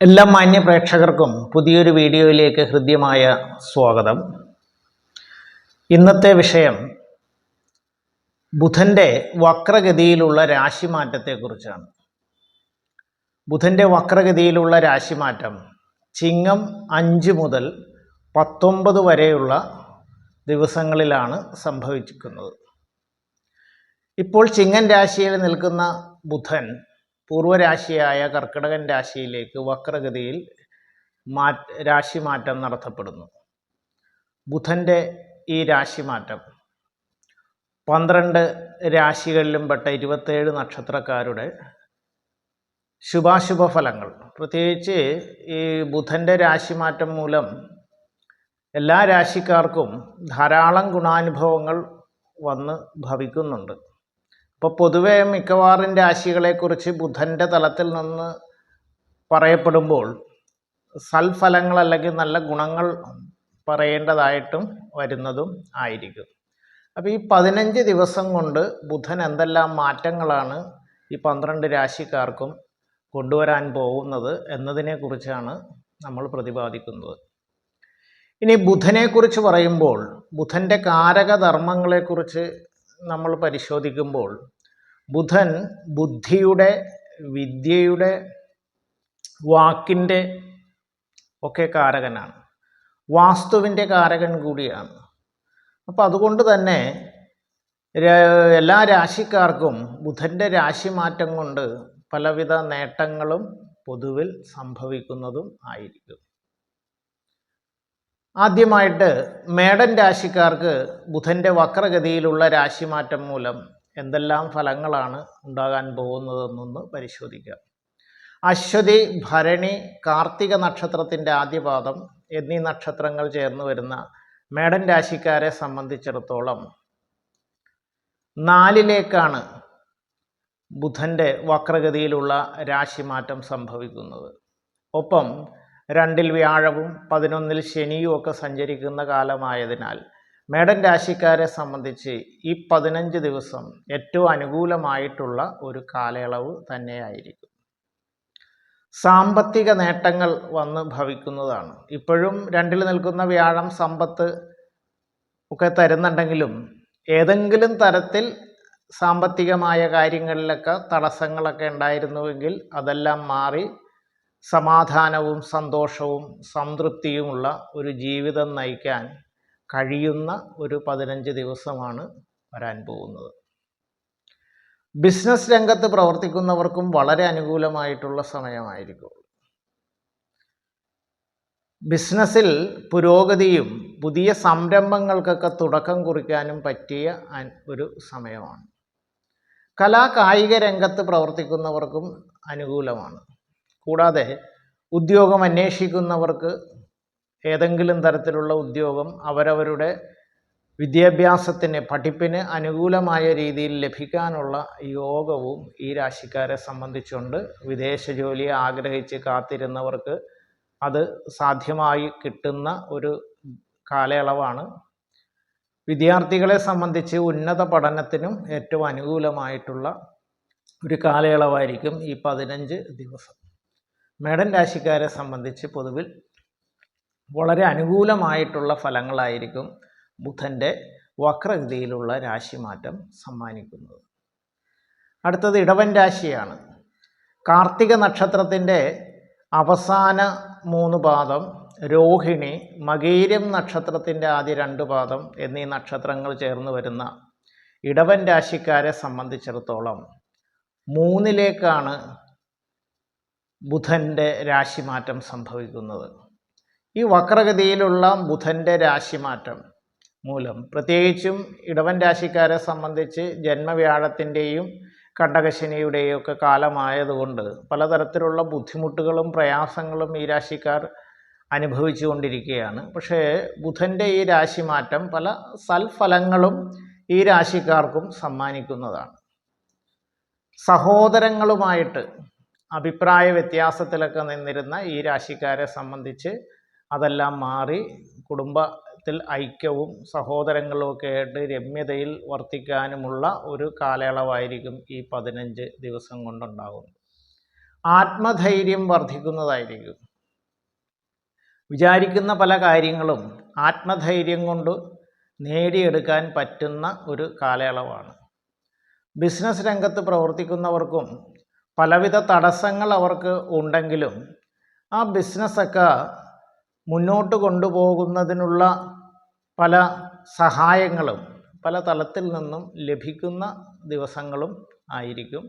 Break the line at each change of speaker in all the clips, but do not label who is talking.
എല്ലാ മാന്യ പ്രേക്ഷകർക്കും പുതിയൊരു വീഡിയോയിലേക്ക് ഹൃദ്യമായ സ്വാഗതം. ഇന്നത്തെ വിഷയം ബുധൻ്റെ വക്രഗതിയിലുള്ള രാശിമാറ്റത്തെക്കുറിച്ചാണ്. ബുധൻ്റെ വക്രഗതിയിലുള്ള രാശിമാറ്റം ചിങ്ങം 5 മുതൽ 19 വരെയുള്ള ദിവസങ്ങളിലാണ് സംഭവിച്ചിരിക്കുന്നത്. ഇപ്പോൾ ചിങ്ങൻ രാശിയിൽ നിൽക്കുന്ന ബുധൻ പൂർവ്വരാശിയായ കർക്കിടകൻ രാശിയിലേക്ക് വക്രഗതിയിൽ രാശിമാറ്റം നടത്തപ്പെടുന്നു. ബുധൻ്റെ ഈ രാശിമാറ്റം 12 രാശികളിലും പെട്ട 27 നക്ഷത്രക്കാരുടെ ശുഭാശുഭ ഫലങ്ങൾ, പ്രത്യേകിച്ച് ഈ ബുധൻ്റെ രാശിമാറ്റം മൂലം എല്ലാ രാശിക്കാർക്കും ധാരാളം ഗുണാനുഭവങ്ങൾ വന്ന് ഭവിക്കുന്നുണ്ട്. അപ്പോൾ പൊതുവെ മിക്കവാറും രാശികളെക്കുറിച്ച് ബുധൻ്റെ തലത്തിൽ നിന്ന് പറയപ്പെടുമ്പോൾ സൽഫലങ്ങൾ അല്ലെങ്കിൽ നല്ല ഗുണങ്ങൾ പറയേണ്ടതായിട്ടും വരുന്നതും ആയിരിക്കും. അപ്പോൾ ഈ 15 ദിവസം കൊണ്ട് ബുധൻ എന്തെല്ലാം മാറ്റങ്ങളാണ് ഈ 12 രാശിക്കാർക്കും കൊണ്ടുവരാൻ പോകുന്നത് എന്നതിനെക്കുറിച്ചാണ് നമ്മൾ പ്രതിപാദിക്കുന്നത്. ഇനി ബുധനെക്കുറിച്ച് പറയുമ്പോൾ ബുധൻ്റെ കാരകധർമ്മങ്ങളെക്കുറിച്ച് നമ്മൾ പരിശോധിക്കുമ്പോൾ ബുധൻ ബുദ്ധിയുടെ, വിദ്യയുടെ, വാക്കിൻ്റെ ഒക്കെ കാരകനാണ്. വാസ്തുവിൻ്റെ കാരകൻ കൂടിയാണ്. അപ്പോൾ അതുകൊണ്ട് തന്നെ എല്ലാ രാശിക്കാർക്കും ബുധൻ്റെ രാശിമാറ്റം കൊണ്ട് പലവിധ നേട്ടങ്ങളും പൊതുവിൽ സംഭവിക്കുന്നതും ആയിരിക്കും. ആദ്യമായിട്ട് മേടൻ രാശിക്കാർക്ക് ബുധൻ്റെ വക്രഗതിയിലുള്ള രാശിമാറ്റം മൂലം എന്തെല്ലാം ഫലങ്ങളാണ് ഉണ്ടാകാൻ പോകുന്നതെന്നൊന്ന് പരിശോധിക്കാം. അശ്വതി, ഭരണി, കാർത്തിക നക്ഷത്രത്തിൻ്റെ ആദ്യപാദം എന്നീ നക്ഷത്രങ്ങൾ ചേർന്ന് വരുന്ന മേടൻ രാശിക്കാരെ സംബന്ധിച്ചിടത്തോളം 4ലേക്കാണ് ബുധൻ്റെ വക്രഗതിയിലുള്ള രാശിമാറ്റം സംഭവിക്കുന്നത്. ഒപ്പം 2-ൽ വ്യാഴവും 11-ൽ ശനിയും ഒക്കെ സഞ്ചരിക്കുന്ന കാലമായതിനാൽ മേടൻ രാശിക്കാരെ സംബന്ധിച്ച് ഈ 15 ദിവസം ഏറ്റവും അനുകൂലമായിട്ടുള്ള ഒരു കാലയളവ് തന്നെയായിരിക്കും. സാമ്പത്തിക നേട്ടങ്ങൾ വന്ന് ഭവിക്കുന്നതാണ്. ഇപ്പോഴും 2-ൽ നിൽക്കുന്ന വ്യാഴം സമ്പത്ത് ഒക്കെ തരുന്നുണ്ടെങ്കിലും ഏതെങ്കിലും തരത്തിൽ സാമ്പത്തികമായ കാര്യങ്ങളിലൊക്കെ തടസ്സങ്ങളൊക്കെ ഉണ്ടായിരുന്നുവെങ്കിൽ അതെല്ലാം മാറി സമാധാനവും സന്തോഷവും സംതൃപ്തിയുമുള്ള ഒരു ജീവിതം നയിക്കാൻ കഴിയുന്ന ഒരു 15 ദിവസമാണ് വരാൻ പോകുന്നത്. ബിസിനസ് രംഗത്ത് പ്രവർത്തിക്കുന്നവർക്കും വളരെ അനുകൂലമായിട്ടുള്ള സമയമായിരിക്കും. ബിസിനസ്സിൽ പുരോഗതിയും പുതിയ സംരംഭങ്ങൾക്കൊക്കെ തുടക്കം കുറിക്കാനും പറ്റിയ ഒരു സമയമാണ്. കലാകായിക രംഗത്ത് പ്രവർത്തിക്കുന്നവർക്കും അനുകൂലമാണ്. കൂടാതെ ഉദ്യോഗം അന്വേഷിക്കുന്നവർക്ക് ഏതെങ്കിലും തരത്തിലുള്ള ഉദ്യോഗം അവരവരുടെ വിദ്യാഭ്യാസത്തിന്, പഠിപ്പിന് അനുകൂലമായ രീതിയിൽ ലഭിക്കാനുള്ള യോഗവും ഈ രാശിക്കാരെ സംബന്ധിച്ചുണ്ട്. വിദേശ ജോലി ആഗ്രഹിച്ച് കാത്തിരുന്നവർക്ക് അത് സാധ്യമായി കിട്ടുന്ന ഒരു കാലയളവാണ്. വിദ്യാർത്ഥികളെ സംബന്ധിച്ച് ഉന്നത പഠനത്തിനും ഏറ്റവും അനുകൂലമായിട്ടുള്ള ഒരു കാലയളവായിരിക്കും ഈ 15 ദിവസം. മേടൻ രാശിക്കാരെ സംബന്ധിച്ച് പൊതുവിൽ വളരെ അനുകൂലമായിട്ടുള്ള ഫലങ്ങളായിരിക്കും ബുധൻ്റെ വക്രഗതിയിലുള്ള രാശിമാറ്റം സമ്മാനിക്കുന്നത്. അടുത്തത് ഇടവൻ രാശിയാണ്. കാർത്തിക നക്ഷത്രത്തിൻ്റെ അവസാന 3 പാദം, രോഹിണി, മകീരം നക്ഷത്രത്തിൻ്റെ ആദ്യ 2 പാദം എന്നീ നക്ഷത്രങ്ങൾ ചേർന്ന് വരുന്ന ഇടവൻ രാശിക്കാരെ സംബന്ധിച്ചിടത്തോളം 3ലേക്കാണ് ബുധൻ്റെ രാശിമാറ്റം സംഭവിക്കുന്നത്. ഈ വക്രഗതിയിലുള്ള ബുധൻ്റെ രാശിമാറ്റം മൂലം പ്രത്യേകിച്ചും ഇടവൻ രാശിക്കാരെ സംബന്ധിച്ച് ജന്മവ്യാഴത്തിൻ്റെയും കണ്ടകശനിയുടെയും ഒക്കെ കാലമായതുകൊണ്ട് പലതരത്തിലുള്ള ബുദ്ധിമുട്ടുകളും പ്രയാസങ്ങളും ഈ രാശിക്കാർ അനുഭവിച്ചു കൊണ്ടിരിക്കുകയാണ്. പക്ഷേ ബുധൻ്റെ ഈ രാശിമാറ്റം പല സൽഫലങ്ങളും ഈ രാശിക്കാർക്കും സമ്മാനിക്കുന്നതാണ്. സഹോദരങ്ങളുമായിട്ട് അഭിപ്രായ വ്യത്യാസത്തിലൊക്കെ നിന്നിരുന്ന ഈ രാശിക്കാരെ സംബന്ധിച്ച് അതെല്ലാം മാറി കുടുംബ കുടുംബത്തിൽ ഐക്യവും സഹോദരങ്ങളും ഒക്കെ ആയിട്ട് രമ്യതയിൽ വർത്തിക്കാനുമുള്ള ഒരു കാലയളവായിരിക്കും ഈ 15 ദിവസം കൊണ്ടുണ്ടാകുന്നത്. ആത്മധൈര്യം വർദ്ധിക്കുന്നതായിരിക്കും. വിചാരിക്കുന്ന പല കാര്യങ്ങളും ആത്മധൈര്യം കൊണ്ട് നേടിയെടുക്കാൻ പറ്റുന്ന ഒരു കാലയളവാണ്. ബിസിനസ് രംഗത്ത് പ്രവർത്തിക്കുന്നവർക്കും പലവിധ തടസ്സങ്ങൾ അവർക്ക് ഉണ്ടെങ്കിലും ആ ബിസിനസ്സൊക്കെ മുന്നോട്ട് കൊണ്ടുപോകുന്നതിനുള്ള പല സഹായങ്ങളും പല തലത്തിൽ നിന്നും ലഭിക്കുന്ന ദിവസങ്ങളും ആയിരിക്കും.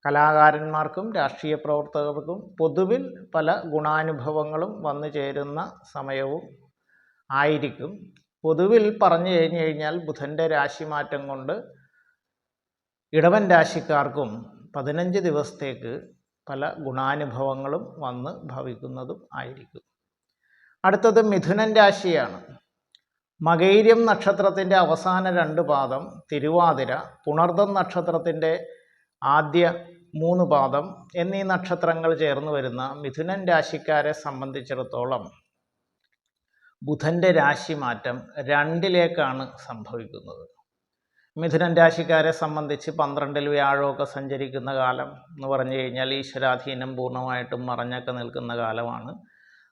കലാകാരന്മാർക്കും രാഷ്ട്രീയ പ്രവർത്തകർക്കും പൊതുവിൽ പല ഗുണാനുഭവങ്ങളും വന്നു ചേരുന്ന സമയവും ആയിരിക്കും. പൊതുവിൽ പറഞ്ഞു കഴിഞ്ഞാൽ ബുധൻ്റെ രാശിമാറ്റം കൊണ്ട് ഇടവൻ രാശിക്കാർക്കും 15 ദിവസത്തേക്ക് പല ഗുണാനുഭവങ്ങളും വന്ന് ഭവിക്കുന്നതും ആയിരിക്കും. അടുത്തത് മിഥുനൻ രാശിയാണ്. മകൈര്യം നക്ഷത്രത്തിൻ്റെ അവസാന 2 പാദം, തിരുവാതിര, പുണർദം നക്ഷത്രത്തിൻ്റെ ആദ്യ 3 പാദം എന്നീ നക്ഷത്രങ്ങൾ ചേർന്ന് വരുന്ന മിഥുനൻ രാശിക്കാരെ സംബന്ധിച്ചിടത്തോളം ബുധൻ്റെ രാശിമാറ്റം 2ലേക്കാണ് സംഭവിക്കുന്നത്. മിഥുനൻ രാശിക്കാരെ സംബന്ധിച്ച് 12-ൽ വ്യാഴമൊക്കെ സഞ്ചരിക്കുന്ന കാലം എന്ന് പറഞ്ഞു കഴിഞ്ഞാൽ ഈശ്വരാധീനം പൂർണ്ണമായിട്ടും മറഞ്ഞൊക്കെ നിൽക്കുന്ന കാലമാണ്.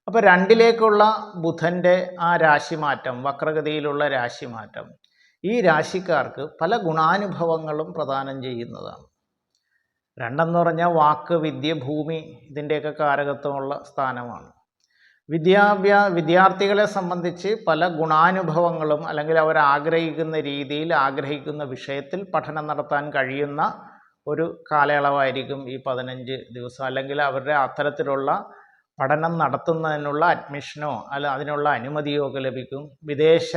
അപ്പോൾ 2ലേക്കുള്ള ബുധൻ്റെ ആ രാശിമാറ്റം, വക്രഗതിയിലുള്ള രാശിമാറ്റം ഈ രാശിക്കാർക്ക് പല ഗുണാനുഭവങ്ങളും പ്രദാനം ചെയ്യുന്നതാണ്. 2 പറഞ്ഞാൽ വാക്ക്, വിദ്യ, ഭൂമി ഇതിൻ്റെയൊക്കെ കാരകത്വമുള്ള സ്ഥാനമാണ്. വിദ്യാർത്ഥികളെ സംബന്ധിച്ച് പല ഗുണാനുഭവങ്ങളും അല്ലെങ്കിൽ അവർ ആഗ്രഹിക്കുന്ന രീതിയിൽ ആഗ്രഹിക്കുന്ന വിഷയത്തിൽ പഠനം നടത്താൻ കഴിയുന്ന ഒരു കാലയളവായിരിക്കും ഈ 15 ദിവസം. അല്ലെങ്കിൽ അവരുടെ അത്തരത്തിലുള്ള പഠനം നടത്തുന്നതിനുള്ള അഡ്മിഷനോ അല്ല അതിനുള്ള അനുമതിയോ ഒക്കെ ലഭിക്കും. വിദേശ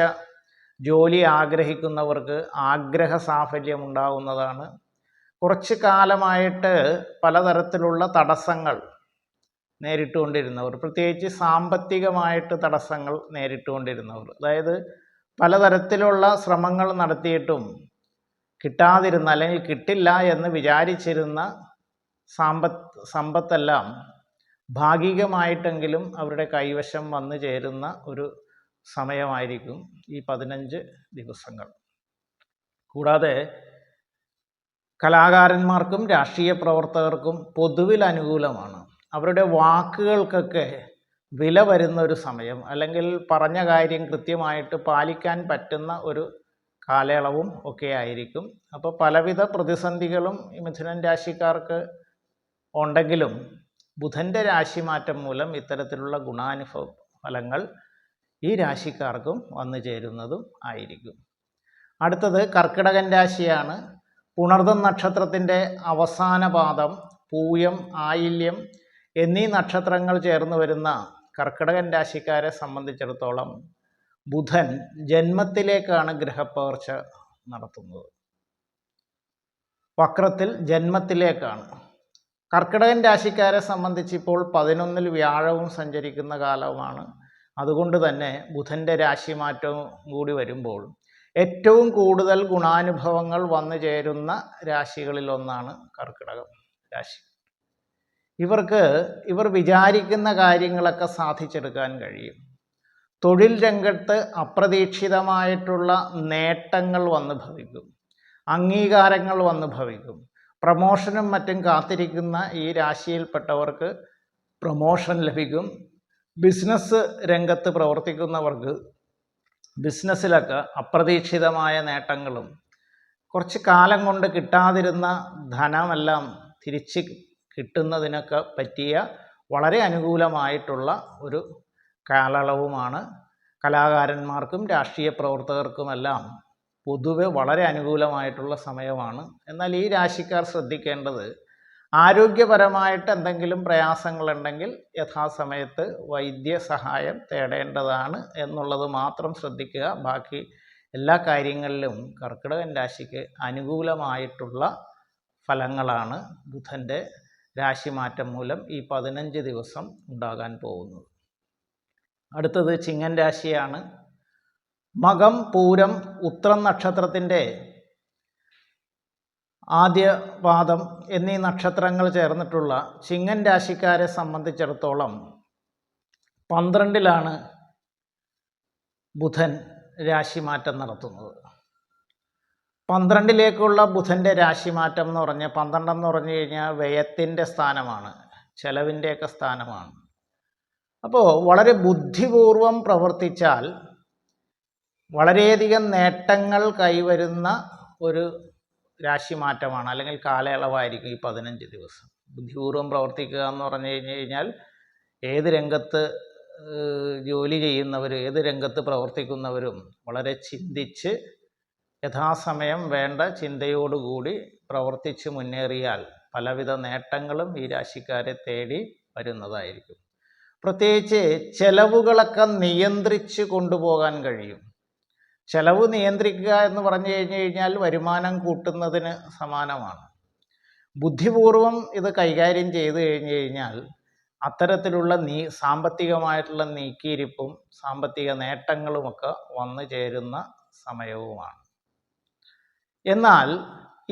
ജോലി ആഗ്രഹിക്കുന്നവർക്ക് ആഗ്രഹ സാഫല്യം ഉണ്ടാകുന്നതാണ്. കുറച്ച് കാലമായിട്ട് പലതരത്തിലുള്ള തടസ്സങ്ങൾ നേരിട്ടുകൊണ്ടിരുന്നവർ, പ്രത്യേകിച്ച് സാമ്പത്തികമായിട്ട് തടസ്സങ്ങൾ നേരിട്ടുകൊണ്ടിരുന്നവർ, അതായത് പലതരത്തിലുള്ള ശ്രമങ്ങൾ നടത്തിയിട്ടും കിട്ടാതിരുന്ന അല്ലെങ്കിൽ കിട്ടില്ല എന്ന് വിചാരിച്ചിരുന്ന സമ്പത്തെല്ലാം ഭാഗികമായിട്ടെങ്കിലും അവരുടെ കൈവശം വന്നു ചേരുന്ന ഒരു സമയമായിരിക്കും ഈ 15 ദിവസങ്ങൾ. കൂടാതെ കലാകാരന്മാർക്കും രാഷ്ട്രീയ പ്രവർത്തകർക്കും പൊതുവിൽ അനുകൂലമാണ്. അവരുടെ വാക്കുകൾക്കൊക്കെ വില വരുന്ന ഒരു സമയം, അല്ലെങ്കിൽ പറഞ്ഞ കാര്യം കൃത്യമായിട്ട് പാലിക്കാൻ പറ്റുന്ന ഒരു കാലയളവും ഒക്കെ ആയിരിക്കും. അപ്പോൾ പലവിധ പ്രതിസന്ധികളും ഈ മിഥുനൻ രാശിക്കാർക്ക് ഉണ്ടെങ്കിലും ബുധൻ്റെ രാശിമാറ്റം മൂലം ഇത്തരത്തിലുള്ള ഗുണാനുഭവ ഫലങ്ങൾ ഈ രാശിക്കാർക്കും വന്നു ചേരുന്നതും ആയിരിക്കും. അടുത്തത് കർക്കിടകൻ രാശിയാണ്. പുണർദം നക്ഷത്രത്തിൻ്റെ അവസാന പാദം, പൂയം, ആയില്യം എന്നീ നക്ഷത്രങ്ങൾ ചേർന്ന് വരുന്ന കർക്കിടകൻ രാശിക്കാരെ സംബന്ധിച്ചിടത്തോളം ബുധൻ ജന്മത്തിലേക്കാണ് ഗ്രഹപ്പകർച്ച നടത്തുന്നത്. വക്രത്തിൽ ജന്മത്തിലേക്കാണ്. കർക്കിടകൻ രാശിക്കാരെ സംബന്ധിച്ച് ഇപ്പോൾ 11-ൽ വ്യാഴവും സഞ്ചരിക്കുന്ന കാലമാണ്. അതുകൊണ്ട് തന്നെ ബുധൻ്റെ രാശിമാറ്റവും കൂടി വരുമ്പോൾ ഏറ്റവും കൂടുതൽ ഗുണാനുഭവങ്ങൾ വന്നു ചേരുന്ന രാശികളിലൊന്നാണ് കർക്കിടകം രാശി. ഇവർ വിചാരിക്കുന്ന കാര്യങ്ങളൊക്കെ സാധിച്ചെടുക്കാൻ കഴിയും. തൊഴിൽ രംഗത്ത് അപ്രതീക്ഷിതമായിട്ടുള്ള നേട്ടങ്ങൾ വന്നു ഭവിക്കും, അംഗീകാരങ്ങൾ വന്നു ഭവിക്കും. പ്രമോഷനും മറ്റും കാത്തിരിക്കുന്ന ഈ രാശിയിൽപ്പെട്ടവർക്ക് പ്രമോഷൻ ലഭിക്കും. ബിസിനസ് രംഗത്ത് പ്രവർത്തിക്കുന്നവർക്ക് ബിസിനസ്സിലൊക്കെ അപ്രതീക്ഷിതമായ നേട്ടങ്ങളും കുറച്ച് കാലം കൊണ്ട് കിട്ടാതിരുന്ന ധനമെല്ലാം തിരിച്ച് കിട്ടുന്നതിനൊക്കെ പറ്റിയ വളരെ അനുകൂലമായിട്ടുള്ള ഒരു കാലയളവുമാണ്. കലാകാരന്മാർക്കും രാഷ്ട്രീയ പ്രവർത്തകർക്കുമെല്ലാം പൊതുവെ വളരെ അനുകൂലമായിട്ടുള്ള സമയമാണ്. എന്നാൽ ഈ രാശിക്കാർ ശ്രദ്ധിക്കേണ്ടത് ആരോഗ്യപരമായിട്ട് എന്തെങ്കിലും പ്രയാസങ്ങളുണ്ടെങ്കിൽ യഥാസമയത്ത് വൈദ്യസഹായം തേടേണ്ടതാണ് എന്നുള്ളത് മാത്രം ശ്രദ്ധിക്കുക. ബാക്കി എല്ലാ കാര്യങ്ങളിലും കർക്കിടകൻ രാശിക്ക് അനുകൂലമായിട്ടുള്ള ഫലങ്ങളാണ് ബുധൻ്റെ രാശിമാറ്റം മൂലം ഈ 15 ദിവസം ഉണ്ടാകാൻ പോകുന്നത്. അടുത്തത് ചിങ്ങൻ രാശിയാണ്. മകം, പൂരം, ഉത്രം നക്ഷത്രത്തിൻ്റെ ആദ്യ പാദം എന്നീ നക്ഷത്രങ്ങൾ ചേർന്നിട്ടുള്ള ചിങ്ങൻ രാശിക്കാരെ സംബന്ധിച്ചിടത്തോളം 12-ലാണ് ബുധൻ രാശിമാറ്റം നടത്തുന്നത്. 12ലേക്കുള്ള ബുധൻ്റെ രാശിമാറ്റം എന്ന് പറഞ്ഞാൽ 12 എന്ന് പറഞ്ഞു കഴിഞ്ഞാൽ വ്യയത്തിൻ്റെ സ്ഥാനമാണ്, ചെലവിൻ്റെയൊക്കെ സ്ഥാനമാണ്. അപ്പോൾ വളരെ ബുദ്ധിപൂർവം പ്രവർത്തിച്ചാൽ വളരെയധികം നേട്ടങ്ങൾ കൈവരുന്ന ഒരു രാശിമാറ്റമാണ്, അല്ലെങ്കിൽ കാലയളവായിരിക്കും ഈ 15 ദിവസം. ബുദ്ധിപൂർവം പ്രവർത്തിക്കുക എന്ന് പറഞ്ഞു കഴിഞ്ഞാൽ ഏത് രംഗത്ത് ജോലി ചെയ്യുന്നവരും ഏത് രംഗത്ത് പ്രവർത്തിക്കുന്നവരും വളരെ ചിന്തിച്ച് യഥാസമയം വേണ്ട ചിന്തയോടുകൂടി പ്രവർത്തിച്ച് മുന്നേറിയാൽ പലവിധ നേട്ടങ്ങളും ഈ രാശിക്കാരെ തേടി വരുന്നതായിരിക്കും. പ്രത്യേകിച്ച് ചെലവുകളൊക്കെ നിയന്ത്രിച്ച് കൊണ്ടുപോകാൻ കഴിയും. ചെലവ് നിയന്ത്രിക്കുക എന്ന് പറഞ്ഞു കഴിഞ്ഞാൽ വരുമാനം കൂട്ടുന്നതിന് സമാനമാണ്. ബുദ്ധിപൂർവം ഇത് കൈകാര്യം ചെയ്തു കഴിഞ്ഞാൽ അത്തരത്തിലുള്ള സാമ്പത്തികമായിട്ടുള്ള നീക്കിയിരിപ്പും സാമ്പത്തിക നേട്ടങ്ങളുമൊക്കെ വന്നു ചേരുന്ന സമയവുമാണ്. എന്നാൽ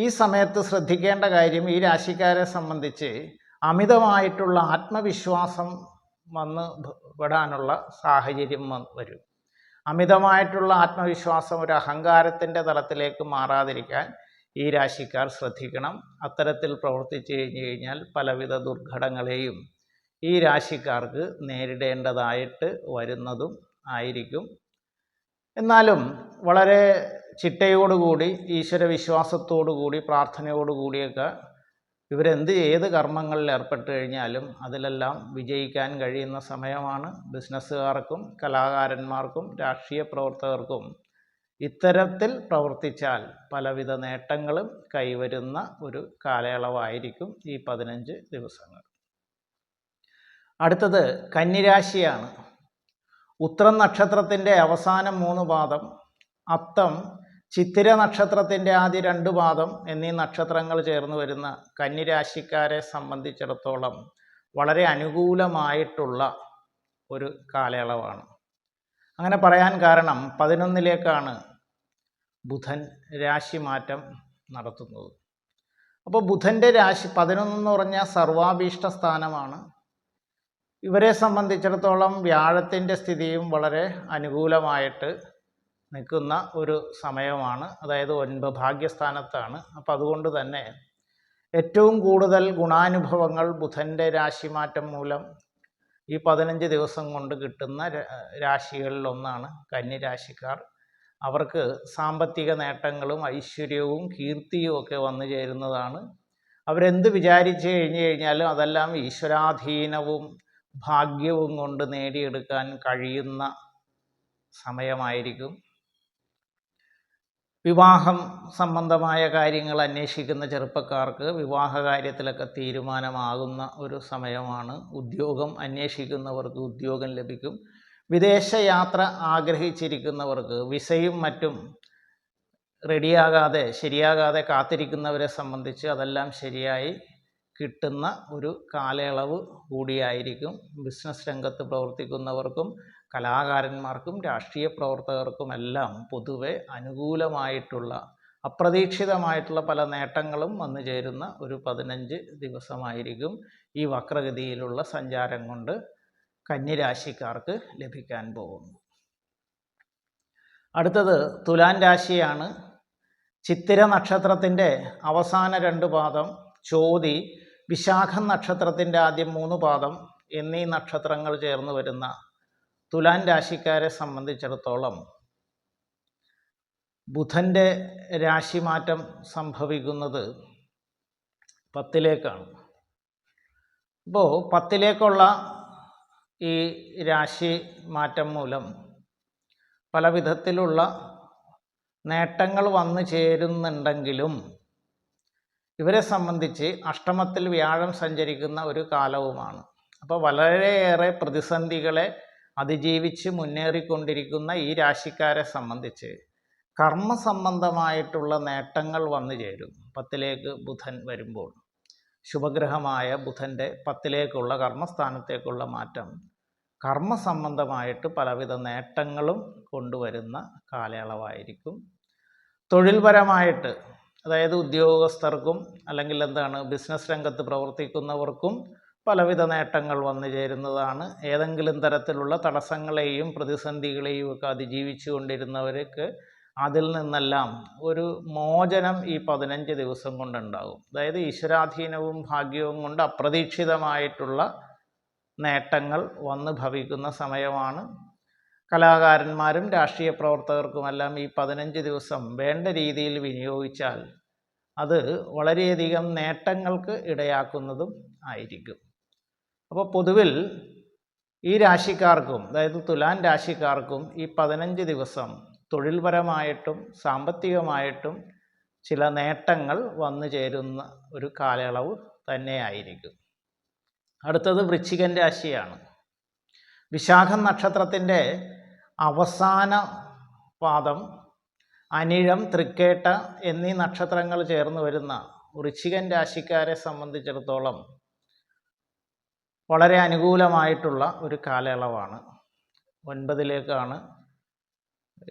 ഈ സമയത്ത് ശ്രദ്ധിക്കേണ്ട കാര്യം, ഈ രാശിക്കാരെ സംബന്ധിച്ച് അമിതമായിട്ടുള്ള ആത്മവിശ്വാസം വന്ന് പെടാനുള്ള സാഹചര്യം വരും. അമിതമായിട്ടുള്ള ആത്മവിശ്വാസം ഒരു അഹങ്കാരത്തിൻ്റെ തലത്തിലേക്ക് മാറാതിരിക്കാൻ ഈ രാശിക്കാർ ശ്രദ്ധിക്കണം. അത്തരത്തിൽ പ്രവർത്തിച്ചു കഴിഞ്ഞാൽ പലവിധ ദുർഘടങ്ങളെയും ഈ രാശിക്കാർക്ക് നേരിടേണ്ടതായിട്ട് വരുന്നതും ആയിരിക്കും. എന്നാലും വളരെ ചിട്ടയോടുകൂടി ഈശ്വരവിശ്വാസത്തോടുകൂടി പ്രാർത്ഥനയോടുകൂടിയൊക്കെ ഏത് കർമ്മങ്ങളിൽ ഏർപ്പെട്ട് കഴിഞ്ഞാലും അതിലെല്ലാം വിജയിക്കാൻ കഴിയുന്ന സമയമാണ്. ബിസിനസ്സുകാർക്കും കലാകാരന്മാർക്കും രാഷ്ട്രീയ പ്രവർത്തകർക്കും ഇത്തരത്തിൽ പ്രവർത്തിച്ചാൽ പലവിധ നേട്ടങ്ങളും കൈവരുന്ന ഒരു കാലയളവായിരിക്കും ഈ 15 ദിവസങ്ങൾ. അടുത്തത് കന്നിരാശിയാണ്. ഉത്രം നക്ഷത്രത്തിൻ്റെ അവസാനം 3 പാദം, അത്തം ചിത്തിര നക്ഷത്രത്തിൻ്റെ ആദ്യ 2 പാദം എന്നീ നക്ഷത്രങ്ങൾ ചേർന്ന് വരുന്ന കന്നിരാശിക്കാരെ സംബന്ധിച്ചിടത്തോളം വളരെ അനുകൂലമായിട്ടുള്ള ഒരു കാലയളവാണ്. അങ്ങനെ പറയാൻ കാരണം 11ലേക്കാണ് ബുധൻ രാശിമാറ്റം നടത്തുന്നത്. അപ്പോൾ ബുധൻ്റെ രാശി 11 എന്ന് പറഞ്ഞാൽ സർവാഭീഷ്ട സ്ഥാനമാണ്. ഇവരെ സംബന്ധിച്ചിടത്തോളം വ്യാഴത്തിൻ്റെ സ്ഥിതിയും വളരെ അനുകൂലമായിട്ട് നിൽക്കുന്ന ഒരു സമയമാണ്. അതായത് 9 ഭാഗ്യസ്ഥാനത്താണ്. അപ്പോൾ അതുകൊണ്ട് തന്നെ ഏറ്റവും കൂടുതൽ ഗുണാനുഭവങ്ങൾ ബുധൻ്റെ രാശിമാറ്റം മൂലം ഈ 15 ദിവസം കൊണ്ട് കിട്ടുന്ന രാശികളിലൊന്നാണ് കന്നിരാശിക്കാർ. അവർക്ക് സാമ്പത്തിക നേട്ടങ്ങളും ഐശ്വര്യവും കീർത്തിയും ഒക്കെ വന്നു ചേരുന്നതാണ്. അവരെന്ത് വിചാരിച്ചു കഴിഞ്ഞാലും അതെല്ലാം ഈശ്വരാധീനവും ഭാഗ്യവും കൊണ്ട് നേടിയെടുക്കാൻ കഴിയുന്ന സമയമായിരിക്കും. വിവാഹം സംബന്ധമായ കാര്യങ്ങൾ അന്വേഷിക്കുന്ന ചെറുപ്പക്കാർക്ക് വിവാഹ കാര്യത്തിലൊക്കെ തീരുമാനമാകുന്ന ഒരു സമയമാണ്. ഉദ്യോഗം അന്വേഷിക്കുന്നവർക്ക് ഉദ്യോഗം ലഭിക്കും. വിദേശയാത്ര ആഗ്രഹിച്ചിരിക്കുന്നവർക്ക് വിസയും മറ്റും ശരിയാകാതെ കാത്തിരിക്കുന്നവരെ സംബന്ധിച്ച് അതെല്ലാം ശരിയായി കിട്ടുന്ന ഒരു കാലയളവ് കൂടിയായിരിക്കും. ബിസിനസ് രംഗത്ത് പ്രവർത്തിക്കുന്നവർക്കും കലാകാരന്മാർക്കും രാഷ്ട്രീയ പ്രവർത്തകർക്കുമെല്ലാം പൊതുവെ അനുകൂലമായിട്ടുള്ള അപ്രതീക്ഷിതമായിട്ടുള്ള പല നേട്ടങ്ങളും വന്നു ചേരുന്ന ഒരു 15 ദിവസമായിരിക്കും ഈ വക്രഗതിയിലുള്ള സഞ്ചാരം കൊണ്ട് കന്നിരാശിക്കാർക്ക് ലഭിക്കാൻ പോകുന്നു. അടുത്തത് തുലാൻ രാശിയാണ്. ചിത്തിര നക്ഷത്രത്തിൻ്റെ അവസാന 2 പാദം, ചോതി വിശാഖം നക്ഷത്രത്തിൻ്റെ ആദ്യം 3 പാദം എന്നീ നക്ഷത്രങ്ങൾ ചേർന്ന് വരുന്ന തുലാൻ രാശിക്കാരെ സംബന്ധിച്ചിടത്തോളം ബുധൻ്റെ രാശിമാറ്റം സംഭവിക്കുന്നത് 10ലേക്കാണ്. അപ്പോൾ 10ലേക്കുള്ള ഈ രാശി മാറ്റം മൂലം പല വിധത്തിലുള്ള നേട്ടങ്ങൾ വന്നു ചേരുന്നുണ്ടെങ്കിലും ഇവരെ സംബന്ധിച്ച് അഷ്ടമത്തിൽ വ്യാഴം സഞ്ചരിക്കുന്ന ഒരു കാലവുമാണ്. അപ്പോൾ വളരെയേറെ പ്രതിസന്ധികളെ അതിജീവിച്ച് മുന്നേറിക്കൊണ്ടിരിക്കുന്ന ഈ രാശിക്കാരെ സംബന്ധിച്ച് കർമ്മസംബന്ധമായിട്ടുള്ള നേട്ടങ്ങൾ വന്നു ചേരും 10ലേക്ക് ബുധൻ വരുമ്പോൾ. ശുഭഗ്രഹമായ ബുധൻ്റെ 10ലേക്കുള്ള കർമ്മസ്ഥാനത്തേക്കുള്ള മാറ്റം കർമ്മസംബന്ധമായിട്ട് പലവിധ നേട്ടങ്ങളും കൊണ്ടുവരുന്ന കാലയളവായിരിക്കും. തൊഴിൽപരമായിട്ട്, അതായത് ഉദ്യോഗസ്ഥർക്കും അല്ലെങ്കിൽ ബിസിനസ് രംഗത്ത് പ്രവർത്തിക്കുന്നവർക്കും പലവിധ നേട്ടങ്ങൾ വന്നു ചേരുന്നതാണ്. ഏതെങ്കിലും തരത്തിലുള്ള തടസ്സങ്ങളെയും പ്രതിസന്ധികളെയും ഒക്കെ അതിജീവിച്ചു കൊണ്ടിരുന്നവർക്ക് അതിൽ നിന്നെല്ലാം ഒരു മോചനം ഈ 15 ദിവസം കൊണ്ടുണ്ടാകും. അതായത് ഈശ്വരാധീനവും ഭാഗ്യവും കൊണ്ട് അപ്രതീക്ഷിതമായിട്ടുള്ള നേട്ടങ്ങൾ വന്ന് ഭവിക്കുന്ന സമയമാണ്. കലാകാരന്മാരും രാഷ്ട്രീയ പ്രവർത്തകർക്കുമെല്ലാം ഈ 15 ദിവസം വേണ്ട രീതിയിൽ വിനിയോഗിച്ചാൽ അത് വളരെയധികം നേട്ടങ്ങൾക്ക് ഇടയാക്കുന്നതും ആയിരിക്കും. അപ്പോൾ പൊതുവിൽ ഈ രാശിക്കാർക്കും, അതായത് തുലാൻ രാശിക്കാർക്കും ഈ 15 ദിവസം തൊഴിൽപരമായിട്ടും സാമ്പത്തികമായിട്ടും ചില നേട്ടങ്ങൾ വന്നു ചേരുന്ന ഒരു കാലയളവ് തന്നെയായിരിക്കും. അടുത്തത് വൃശ്ചികൻ രാശിയാണ്. വിശാഖം നക്ഷത്രത്തിൻ്റെ അവസാന പാദം, അനിഴം, തൃക്കേട്ട എന്നീ നക്ഷത്രങ്ങൾ ചേർന്ന് വരുന്ന വൃശ്ചികൻ രാശിക്കാരെ സംബന്ധിച്ചിടത്തോളം വളരെ അനുകൂലമായിട്ടുള്ള ഒരു കാലയളവാണ്. 9ലേക്കാണ്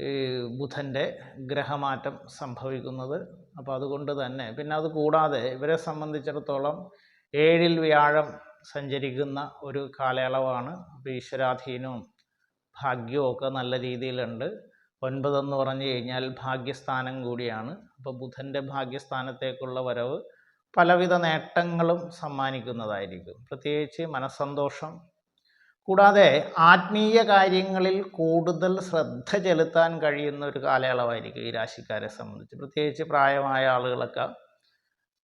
ഈ ബുധൻ്റെ ഗ്രഹമാറ്റം സംഭവിക്കുന്നത്. അപ്പോൾ അതുകൊണ്ട് തന്നെ പിന്നെ അത് കൂടാതെ ഇവരെ സംബന്ധിച്ചിടത്തോളം 7ൽ വ്യാഴം സഞ്ചരിക്കുന്ന ഒരു കാലയളവാണ്. അപ്പോൾ ഈശ്വരാധീനവും ഭാഗ്യവും ഒക്കെ നല്ല രീതിയിലുണ്ട്. 9 എന്ന് പറഞ്ഞു കഴിഞ്ഞാൽ ഭാഗ്യസ്ഥാനം കൂടിയാണ്. അപ്പോൾ ബുധൻ്റെ ഭാഗ്യസ്ഥാനത്തേക്കുള്ള വരവ് പലവിധ നേട്ടങ്ങളും സമ്മാനിക്കുന്നതായിരിക്കും. പ്രത്യേകിച്ച് മനസ്സന്തോഷം, കൂടാതെ ആത്മീയ കാര്യങ്ങളിൽ കൂടുതൽ ശ്രദ്ധ ചെലുത്താൻ കഴിയുന്ന ഒരു കാലയളവായിരിക്കും ഈ രാശിക്കാരെ സംബന്ധിച്ച്. പ്രത്യേകിച്ച് പ്രായമായ ആളുകളൊക്കെ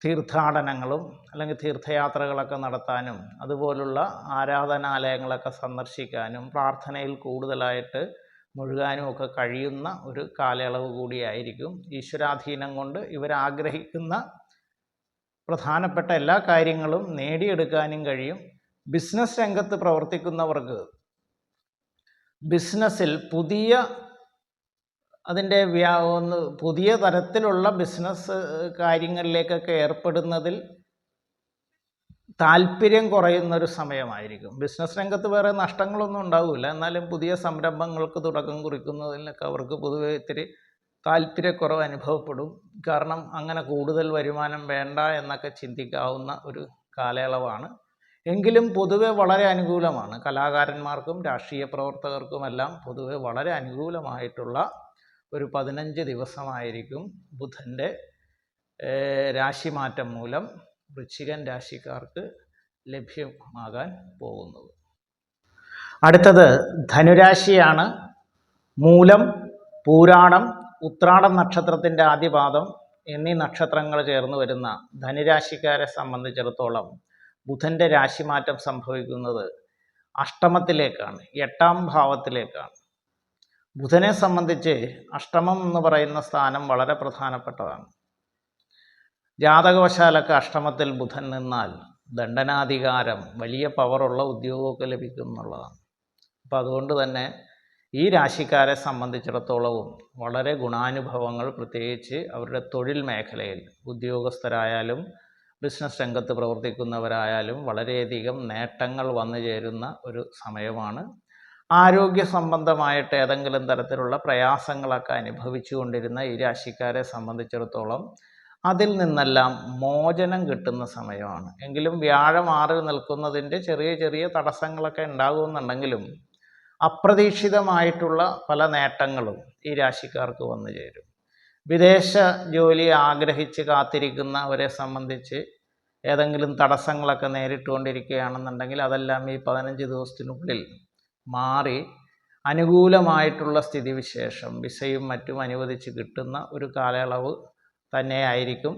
തീർത്ഥാടനങ്ങളും അല്ലെങ്കിൽ തീർത്ഥയാത്രകളൊക്കെ നടത്താനും അതുപോലുള്ള ആരാധനാലയങ്ങളൊക്കെ സന്ദർശിക്കാനും പ്രാർത്ഥനയിൽ കൂടുതലായിട്ട് മുഴുകാനും ഒക്കെ കഴിയുന്ന ഒരു കാലയളവ് കൂടിയായിരിക്കും. ഈശ്വരാധീനം കൊണ്ട് ഇവരാഗ്രഹിക്കുന്ന പ്രധാനപ്പെട്ട എല്ലാ കാര്യങ്ങളും നേടിയെടുക്കാനും കഴിയും. ബിസിനസ് രംഗത്ത് പ്രവർത്തിക്കുന്നവർക്ക് ബിസിനസ്സിൽ പുതിയ തരത്തിലുള്ള ബിസിനസ് കാര്യങ്ങളിലേക്കൊക്കെ ഏർപ്പെടുന്നതിൽ താല്പര്യം കുറയുന്നൊരു സമയമായിരിക്കും. ബിസിനസ് രംഗത്ത് വേറെ നഷ്ടങ്ങളൊന്നും ഉണ്ടാവില്ല, എന്നാലും പുതിയ സംരംഭങ്ങൾക്ക് തുടക്കം കുറിക്കുന്നതിലൊക്കെ അവർക്ക് പൊതുവെ ഇത്തിരി താല്പര്യക്കുറവ് അനുഭവപ്പെടും. കാരണം അങ്ങനെ കൂടുതൽ വരുമാനം വേണ്ട എന്നൊക്കെ ചിന്തിക്കാവുന്ന ഒരു കാലയളവാണ്. എങ്കിലും പൊതുവെ വളരെ അനുകൂലമാണ്. കലാകാരന്മാർക്കും രാഷ്ട്രീയ പ്രവർത്തകർക്കുമെല്ലാം പൊതുവെ വളരെ അനുകൂലമായിട്ടുള്ള ഒരു 15 ദിവസമായിരിക്കും ബുധൻ്റെ രാശിമാറ്റം മൂലം വൃശ്ചികൻ രാശിക്കാർക്ക് ലഭ്യമാകാൻ പോകുന്നത്. അടുത്തത് ധനുരാശിയാണ്. മൂലം, പൂരാടം, ഉത്രാടം നക്ഷത്രത്തിൻ്റെ ആദ്യപാദം എന്നീ നക്ഷത്രങ്ങൾ ചേർന്ന് വരുന്ന ധനുരാശിക്കാരെ സംബന്ധിച്ചിടത്തോളം ബുധൻ്റെ രാശിമാറ്റം സംഭവിക്കുന്നത് അഷ്ടമത്തിലേക്കാണ്, 8ാം ഭാവത്തിലേക്കാണ്. ബുധനെ സംബന്ധിച്ച് അഷ്ടമം എന്ന് പറയുന്ന സ്ഥാനം വളരെ പ്രധാനപ്പെട്ടതാണ്. ജാതകവശാലൊക്കെ അഷ്ടമത്തിൽ ബുധൻ നിന്നാൽ ദണ്ഡനാധികാരം, വലിയ പവറുള്ള ഉദ്യോഗമൊക്കെ ലഭിക്കും എന്നുള്ളതാണ്. അപ്പോൾ അതുകൊണ്ട് തന്നെ ഈ രാശിക്കാരെ സംബന്ധിച്ചിടത്തോളവും വളരെ ഗുണാനുഭവങ്ങൾ, പ്രത്യേകിച്ച് അവരുടെ തൊഴിൽ മേഖലയിൽ ഉദ്യോഗസ്ഥരായാലും ബിസിനസ് രംഗത്ത് പ്രവർത്തിക്കുന്നവരായാലും വളരെയധികം നേട്ടങ്ങൾ വന്നു ചേരുന്ന ഒരു സമയമാണ്. ആരോഗ്യ സംബന്ധമായിട്ട് ഏതെങ്കിലും തരത്തിലുള്ള പ്രയാസങ്ങളൊക്കെ അനുഭവിച്ചു കൊണ്ടിരുന്ന ഈ രാശിക്കാരെ സംബന്ധിച്ചിടത്തോളം അതിൽ നിന്നെല്ലാം മോചനം കിട്ടുന്ന സമയമാണ്. എങ്കിലും വ്യാഴം 6ൽ നിൽക്കുന്നതിൻ്റെ ചെറിയ തടസ്സങ്ങളൊക്കെ ഉണ്ടാകുമെന്നുണ്ടെങ്കിലും അപ്രതീക്ഷിതമായിട്ടുള്ള പല നേട്ടങ്ങളും ഈ രാശിക്കാർക്ക് വന്നു ചേരും. വിദേശ ജോലി ആഗ്രഹിച്ച് കാത്തിരിക്കുന്നവരെ സംബന്ധിച്ച് ഏതെങ്കിലും തടസ്സങ്ങളൊക്കെ നേരിട്ടുകൊണ്ടിരിക്കുകയാണെന്നുണ്ടെങ്കിൽ അതെല്ലാം ഈ 15 ദിവസത്തിനുള്ളിൽ മാറി അനുകൂലമായിട്ടുള്ള സ്ഥിതിവിശേഷം, വിസയും മറ്റും അനുവദിച്ച് കിട്ടുന്ന ഒരു കാലയളവ് തന്നെയായിരിക്കും.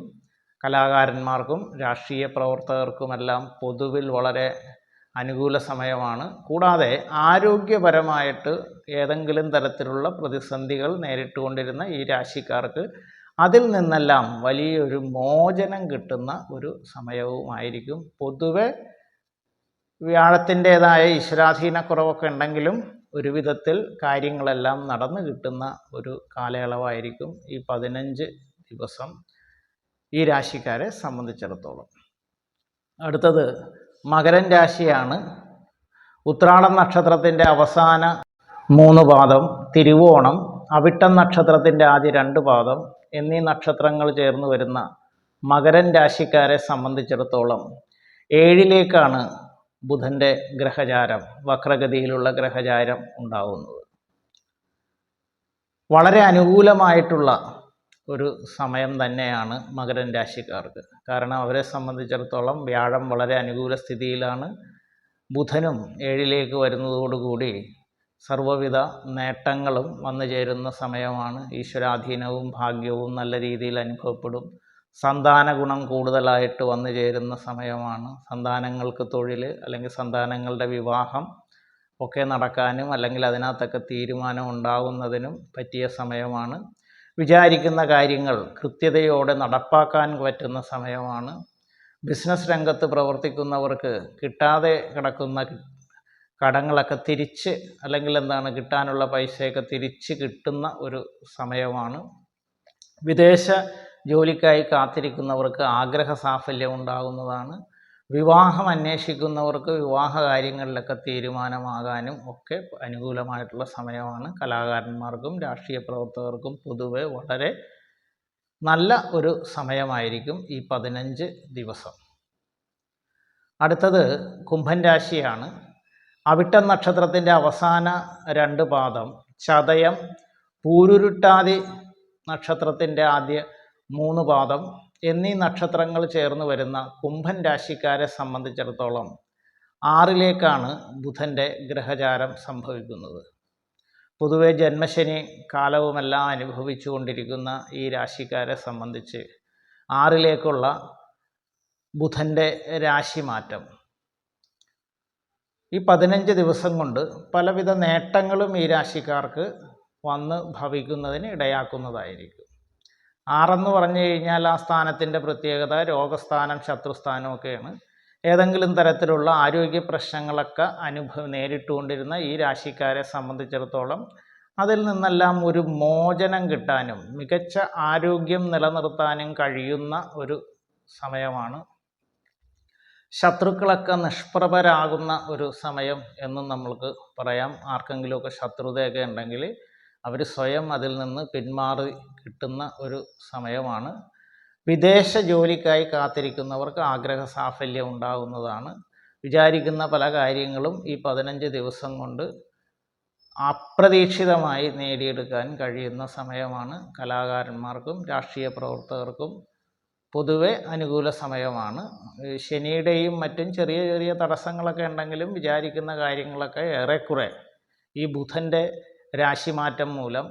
കലാകാരന്മാർക്കും രാഷ്ട്രീയ പ്രവർത്തകർക്കുമെല്ലാം പൊതുവിൽ വളരെ അനുകൂല സമയമാണ്. കൂടാതെ ആരോഗ്യപരമായിട്ട് ഏതെങ്കിലും തരത്തിലുള്ള പ്രതിസന്ധികൾ നേരിട്ടുകൊണ്ടിരുന്ന ഈ രാശിക്കാർക്ക് അതിൽ നിന്നെല്ലാം വലിയൊരു മോചനം കിട്ടുന്ന ഒരു സമയവുമായിരിക്കും. പൊതുവെ വ്യാഴത്തിൻ്റേതായ ഈശ്വരാധീനക്കുറവൊക്കെ ഉണ്ടെങ്കിലും ഒരു വിധത്തിൽ കാര്യങ്ങളെല്ലാം നടന്നു കിട്ടുന്ന ഒരു കാലയളവായിരിക്കും ഈ 15 ദിവസം ഈ രാശിക്കാരെ സംബന്ധിച്ചിടത്തോളം. അടുത്തത് മകരൻ രാശിയാണ്. ഉത്രാടം നക്ഷത്രത്തിൻ്റെ അവസാന 3 പാദം, തിരുവോണം, അവിട്ടം നക്ഷത്രത്തിൻ്റെ ആദ്യ 2 പാദം എന്നീ നക്ഷത്രങ്ങൾ ചേർന്ന് വരുന്ന മകരൻ രാശിക്കാരെ സംബന്ധിച്ചിടത്തോളം 7ലേക്കാണ് ബുധൻ്റെ ഗ്രഹചാരം, വക്രഗതിയിലുള്ള ഗ്രഹചാരം ഉണ്ടാകുന്നത്. വളരെ അനുകൂലമായിട്ടുള്ള ഒരു സമയം തന്നെയാണ് മകരം രാശിക്കാർക്ക്. കാരണം അവരെ സംബന്ധിച്ചിടത്തോളം വ്യാഴം വളരെ അനുകൂല സ്ഥിതിയിലാണ്. ബുധനും 7ലേക്ക് വരുന്നതോടുകൂടി സർവ്വവിധ നേട്ടങ്ങളും വന്നു ചേരുന്ന സമയമാണ്. ഈശ്വരാധീനവും ഭാഗ്യവും നല്ല രീതിയിൽ അനുഭവപ്പെടും. സന്താന ഗുണം കൂടുതലായിട്ട് വന്നു ചേരുന്ന സമയമാണ്. സന്താനങ്ങൾക്ക് തൊഴിൽ അല്ലെങ്കിൽ സന്താനങ്ങളുടെ വിവാഹം ഒക്കെ നടക്കാനും അല്ലെങ്കിൽ അതിനകത്തൊക്കെ തീരുമാനം ഉണ്ടാകുന്നതിനും പറ്റിയ സമയമാണ്. വിചാരിക്കുന്ന കാര്യങ്ങൾ കൃത്യതയോടെ നടപ്പാക്കാൻ പറ്റുന്ന സമയമാണ്. ബിസിനസ് രംഗത്ത് പ്രവർത്തിക്കുന്നവർക്ക് കിട്ടാതെ കിടക്കുന്ന കടങ്ങളൊക്കെ തിരിച്ച് അല്ലെങ്കിൽ കിട്ടാനുള്ള പൈസയൊക്കെ തിരിച്ച് കിട്ടുന്ന ഒരു സമയമാണ്. വിദേശ ജോലിക്കായി കാത്തിരിക്കുന്നവർക്ക് ആഗ്രഹ സാഫല്യം ഉണ്ടാകുന്നതാണ്. വിവാഹം അന്വേഷിക്കുന്നവർക്ക് വിവാഹ കാര്യങ്ങളിലൊക്കെ തീരുമാനമാകാനും ഒക്കെ അനുകൂലമായിട്ടുള്ള സമയമാണ്. കലാകാരന്മാർക്കും രാഷ്ട്രീയ പ്രവർത്തകർക്കും പൊതുവെ വളരെ നല്ല ഒരു സമയമായിരിക്കും ഈ 15 ദിവസം. അടുത്തത് കുംഭൻ രാശിയാണ്. അവിട്ടം നക്ഷത്രത്തിൻ്റെ അവസാന 2 പാദം, ചതയം, പൂരുരുട്ടാതി നക്ഷത്രത്തിൻ്റെ ആദ്യ 3 പാദം എന്നീ നക്ഷത്രങ്ങൾ ചേർന്ന് വരുന്ന കുംഭൻ രാശിക്കാരെ സംബന്ധിച്ചിടത്തോളം 6ലേക്കാണ് ബുധൻ്റെ ഗ്രഹചാരം സംഭവിക്കുന്നത്. പൊതുവെ ജന്മശനി കാലവുമെല്ലാം അനുഭവിച്ചു കൊണ്ടിരിക്കുന്ന ഈ രാശിക്കാരെ സംബന്ധിച്ച് 6ലേക്കുള്ള ബുധൻ്റെ രാശിമാറ്റം ഈ 15 ദിവസം കൊണ്ട് പലവിധ നേട്ടങ്ങളും ഈ രാശിക്കാർക്ക് വന്ന് ഭവിക്കുന്നതിന് ഇടയാക്കുന്നതായിരിക്കും. 6 പറഞ്ഞു കഴിഞ്ഞാൽ ആ സ്ഥാനത്തിൻ്റെ പ്രത്യേകത രോഗസ്ഥാനം, ശത്രുസ്ഥാനമൊക്കെയാണ്. ഏതെങ്കിലും തരത്തിലുള്ള ആരോഗ്യ പ്രശ്നങ്ങളൊക്കെ നേരിട്ടുകൊണ്ടിരുന്ന ഈ രാശിക്കാരെ സംബന്ധിച്ചിടത്തോളം അതിൽ നിന്നെല്ലാം ഒരു മോചനം കിട്ടാനും മികച്ച ആരോഗ്യം നിലനിർത്താനും കഴിയുന്ന ഒരു സമയമാണ്. ശത്രുക്കളൊക്കെ നിഷ്പ്രഭരാകുന്ന ഒരു സമയം എന്നും നമ്മൾക്ക് പറയാം. ആർക്കെങ്കിലുമൊക്കെ ശത്രുതയൊക്കെ ഉണ്ടെങ്കിൽ അവർ സ്വയം അതിൽ നിന്ന് പിന്മാറി കിട്ടുന്ന ഒരു സമയമാണ്. വിദേശ ജോലിക്കായി കാത്തിരിക്കുന്നവർക്ക് ആഗ്രഹ സാഫല്യം ഉണ്ടാകുന്നതാണ്. വിചാരിക്കുന്ന പല കാര്യങ്ങളും ഈ 15 ദിവസം കൊണ്ട് അപ്രതീക്ഷിതമായി നേടിയെടുക്കാൻ കഴിയുന്ന സമയമാണ്. കലാകാരന്മാർക്കും രാഷ്ട്രീയ പ്രവർത്തകർക്കും പൊതുവെ അനുകൂല സമയമാണ്. ശനിയുടെയും മറ്റും ചെറിയ ചെറിയ തടസ്സങ്ങളൊക്കെ ഉണ്ടെങ്കിലും വിചാരിക്കുന്ന കാര്യങ്ങളൊക്കെ ഏറെക്കുറെ ഈ ബുധൻ്റെ രാശിമാറ്റം മൂലം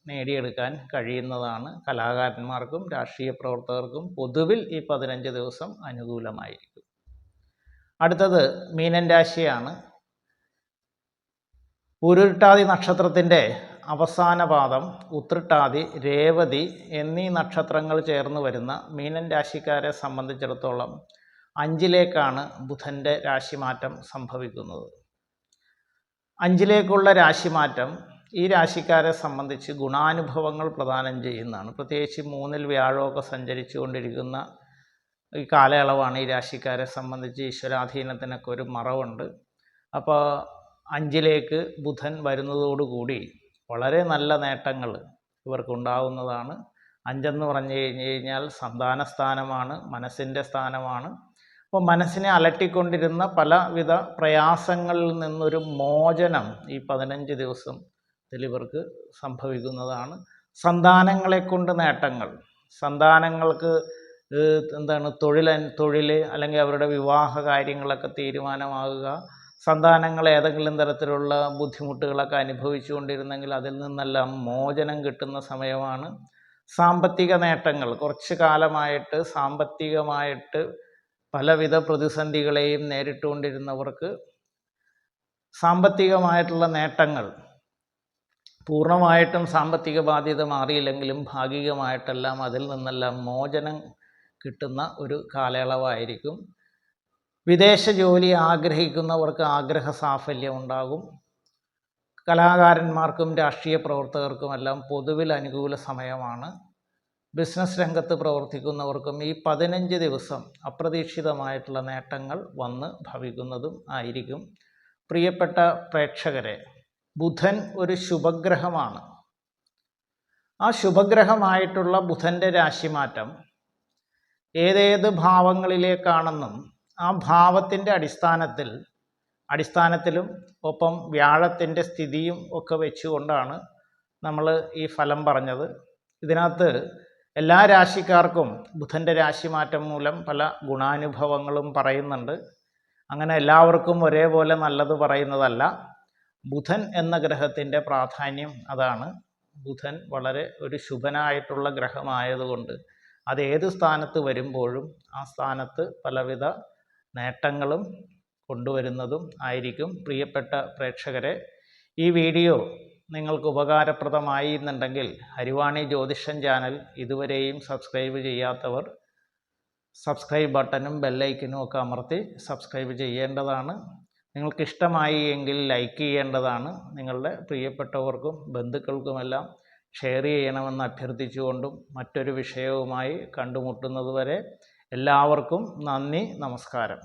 നേടിയെടുക്കാൻ കഴിയുന്നതാണ്. കലാകാരന്മാർക്കും രാഷ്ട്രീയ പ്രവർത്തകർക്കും പൊതുവിൽ ഈ 15 ദിവസം അനുകൂലമായിരിക്കും. അടുത്തത് മീനൻ രാശിയാണ്. ഉരുട്ടാതി നക്ഷത്രത്തിൻ്റെ അവസാന പാദം, ഉത്രട്ടാതി, രേവതി എന്നീ നക്ഷത്രങ്ങൾ ചേർന്ന് വരുന്ന മീനൻ രാശിക്കാരെ സംബന്ധിച്ചിടത്തോളം 5ലേക്കാണ് ബുധൻ്റെ രാശിമാറ്റം സംഭവിക്കുന്നത്. 5ലേക്കുള്ള രാശിമാറ്റം ഈ രാശിക്കാരെ സംബന്ധിച്ച് ഗുണാനുഭവങ്ങൾ പ്രദാനം ചെയ്യുന്നതാണ്. പ്രത്യേകിച്ച് 3-ൽ വ്യാഴമൊക്കെ സഞ്ചരിച്ചു കൊണ്ടിരിക്കുന്ന ഈ കാലയളവാണ് ഈ രാശിക്കാരെ സംബന്ധിച്ച് ഈശ്വരാധീനത്തിനൊക്കെ ഒരു മറവുണ്ട്. അപ്പോൾ 5ലേക്ക് ബുധൻ വരുന്നതോടുകൂടി വളരെ നല്ല നേട്ടങ്ങൾ ഇവർക്കുണ്ടാകുന്നതാണ്. 5 പറഞ്ഞു കഴിഞ്ഞാൽ സന്താന സ്ഥാനമാണ്, മനസ്സിൻ്റെ സ്ഥാനമാണ്. അപ്പോൾ മനസ്സിനെ അലട്ടിക്കൊണ്ടിരുന്ന പലവിധ പ്രയാസങ്ങളിൽ നിന്നൊരു മോചനം ഈ 15 ദിവസത്തിൽ ഇവർക്ക് സംഭവിക്കുന്നതാണ്. സന്താനങ്ങളെ കൊണ്ട് നേട്ടങ്ങൾ, സന്താനങ്ങൾക്ക് തൊഴിൽ അല്ലെങ്കിൽ അവരുടെ വിവാഹ കാര്യങ്ങളൊക്കെ തീരുമാനമാകുക, സന്താനങ്ങൾ ഏതെങ്കിലും തരത്തിലുള്ള ബുദ്ധിമുട്ടുകളൊക്കെ അനുഭവിച്ചു കൊണ്ടിരുന്നെങ്കിൽ അതിൽ നിന്നെല്ലാം മോചനം കിട്ടുന്ന സമയമാണ്. സാമ്പത്തിക നേട്ടങ്ങൾ, കുറച്ച് കാലമായിട്ട് സാമ്പത്തികമായിട്ട് പലവിധ പ്രതിസന്ധികളെയും നേരിട്ടുകൊണ്ടിരുന്നവർക്ക് സാമ്പത്തികമായിട്ടുള്ള നേട്ടങ്ങൾ, പൂർണ്ണമായിട്ടും സാമ്പത്തിക ബാധ്യത മാറിയില്ലെങ്കിലും ഭാഗികമായിട്ടെല്ലാം അതിൽ നിന്നെല്ലാം മോചനം കിട്ടുന്ന ഒരു കാലയളവായിരിക്കും. വിദേശ ജോലി ആഗ്രഹിക്കുന്നവർക്ക് ആഗ്രഹ സാഫല്യം ഉണ്ടാകും. കലാകാരന്മാർക്കും രാഷ്ട്രീയ പ്രവർത്തകർക്കുമെല്ലാം പൊതുവിൽ അനുകൂല സമയമാണ്. ബിസിനസ് രംഗത്ത് പ്രവർത്തിക്കുന്നവർക്കും ഈ 15 ദിവസം അപ്രതീക്ഷിതമായിട്ടുള്ള നേട്ടങ്ങൾ വന്ന് ഭവിക്കുന്നതും ആയിരിക്കും. പ്രിയപ്പെട്ട പ്രേക്ഷകരെ, ബുധൻ ഒരു ശുഭഗ്രഹമാണ്. ആ ശുഭഗ്രഹമായിട്ടുള്ള ബുധൻ്റെ രാശിമാറ്റം ഏതേത് ഭാവങ്ങളിലേക്കാണെന്നും ആ ഭാവത്തിൻ്റെ അടിസ്ഥാനത്തിലും ഒപ്പം വ്യാഴത്തിൻ്റെ സ്ഥിതിയും ഒക്കെ വെച്ചുകൊണ്ടാണ് നമ്മൾ ഈ ഫലം പറഞ്ഞത്. ഇതിനകത്ത് എല്ലാ രാശിക്കാർക്കും ബുധൻ്റെ രാശിമാറ്റം മൂലം പല ഗുണാനുഭവങ്ങളും പറയുന്നുണ്ട്. അങ്ങനെ എല്ലാവർക്കും ഒരേപോലെ നല്ലത് പറയുന്നതല്ല. ബുധൻ എന്ന ഗ്രഹത്തിൻ്റെ പ്രാധാന്യം അതാണ്. ബുധൻ വളരെ ഒരു ശുഭനായിട്ടുള്ള ഗ്രഹമായതുകൊണ്ട് അത് ഏത് സ്ഥാനത്ത് വരുമ്പോഴും ആ സ്ഥാനത്ത് പലവിധ നേട്ടങ്ങളും കൊണ്ടുവരുന്നതും ആയിരിക്കും. പ്രിയപ്പെട്ട പ്രേക്ഷകരെ, ഈ വീഡിയോ നിങ്ങൾക്ക് ഉപകാരപ്രദമായി എന്നുണ്ടെങ്കിൽ ഹരിവാണി ജ്യോതിഷം ചാനൽ ഇതുവരെയും സബ്സ്ക്രൈബ് ചെയ്യാത്തവർ സബ്സ്ക്രൈബ് ബട്ടണും ബെല്ലൈക്കനും ഒക്കെ അമർത്തി സബ്സ്ക്രൈബ് ചെയ്യേണ്ടതാണ്. നിങ്ങൾക്കിഷ്ടമായി എങ്കിൽ ലൈക്ക് ചെയ്യേണ്ടതാണ്. നിങ്ങളുടെ പ്രിയപ്പെട്ടവർക്കും ബന്ധുക്കൾക്കുമെല്ലാം ഷെയർ ചെയ്യണമെന്ന് അഭ്യർത്ഥിച്ചുകൊണ്ടും മറ്റൊരു വിഷയവുമായി കണ്ടുമുട്ടുന്നതുവരെ എല്ലാവർക്കും നന്ദി, നമസ്കാരം.